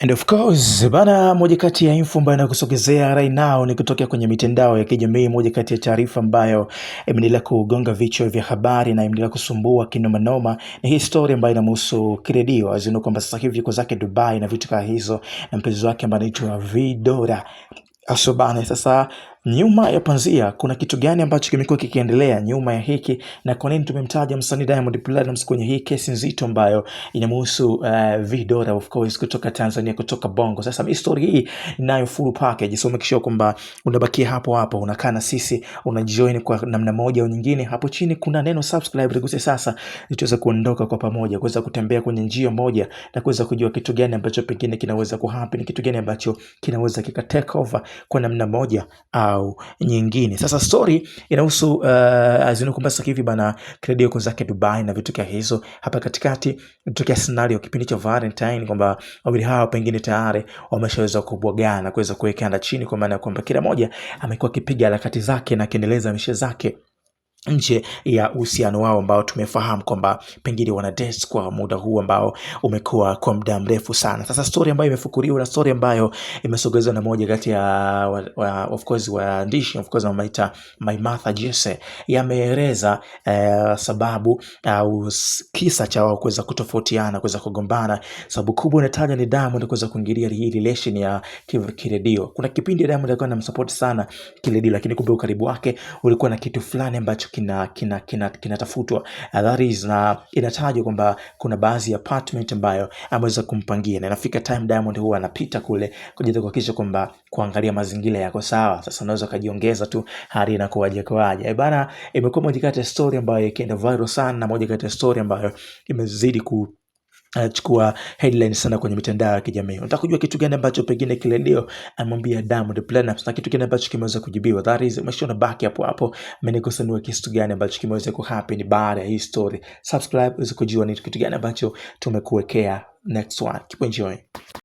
And of course, bana, moja kati ya info ambayo nakusogezea right now ni kutokea kwenye mitandao ya kijamii. Moja kati ya taarifa ambayo imeendelea kugonga vichwa vya habari na imeendelea kusumbua kinoma noma ni hii story ambayo inamhusu Kiredio, azinu kwamba sasa hivi yuko zake Dubai na vitu kama hizo na mpenzi wake ambaye anaitwa Vidora Asobane. Sasa nyuma ya panzia kuna kitu gani ambacho kimekuwa kikiendelea nyuma ya hiki, na kwa nini tumemtaja msanii Diamond Platnumz kwenye hii kesi nzito ambayo inamhusu Vidora of course kutoka Tanzania, kutoka Bongo. Sasa hii story hii inayo full package, so make sure kwamba unabakia hapo hapo, unakaa na sisi, unajoin kwa namna moja au nyingine. Hapo chini kuna neno subscribe, liguse sasa ili tuweze kuondoka kwa pamoja, kuweza kutembea kwenye njia moja na kuweza kujua kitu gani ambacho pengine kinaweza kuhappen, kitu gani ambacho kinaweza kika take over kwa namna moja au nyingine. Sasa story inahusu azinu kwamba sasa hivi bana Kiredio yuko zake Dubai na vitu kama hizo. Hapa katikati tutokea scenario kipindi cha Valentine kwamba wawili hao pengine tayari wameshaweza kubwagana, kuweza kuwekana chini, kwa maana kwamba kila moja amekuwa akipiga harakati zake na kuendeleza mishe zake nje ya uhusiano wao ambao tumefahamu kwamba pengine wana date kwa muda huu ambao umekuwa kwa muda mrefu sana. Sasa story ambayo imefukuriwa na story ambayo imesogezwa na moja kati ya of course waandishi of course wanaita Maimartha Jesse, yameeleza sababu au kisa cha wao kuweza kutofautiana, kuweza kugombana. Sababu kubwa inataja ni Diamond kuweza kuingilia hii relation ya Kiredio. Kuna kipindi Diamond alikuwa anamsupport sana Kiredio, lakini kumbe ukaribu wake ulikuwa na kitu fulani ambacho kinatafutwa. That is, na inatajwa kwamba kuna baadhi ya apartment ambayo ameweza kumpangia, na inafika time Diamond huwa anapita kule kujaribu kuhakikisha kwamba kuangalia mazingira yako sawa. Sasa unaweza kujiongeza tu, hali inakuwaje kwaje bana. Imekuwa moja kati ya story ambayo ikaenda viral sana, na moja kati ya story ambayo imezidi chukua headline sana kwenye mitandao ya kijamii. Unataka kujua kitu gani ambacho pengine Kiredio amwambia Diamond Platnumz na kitu gani ambacho kimeweza kujibiwa? That is, umeshaona baki hapo hapo, amenikusanua kitu gani ambacho kimeweza kuhappen baada ya hii story. Subscribe uweze kujua ni kitu gani ambacho tumekuwekea next one. Keep enjoying.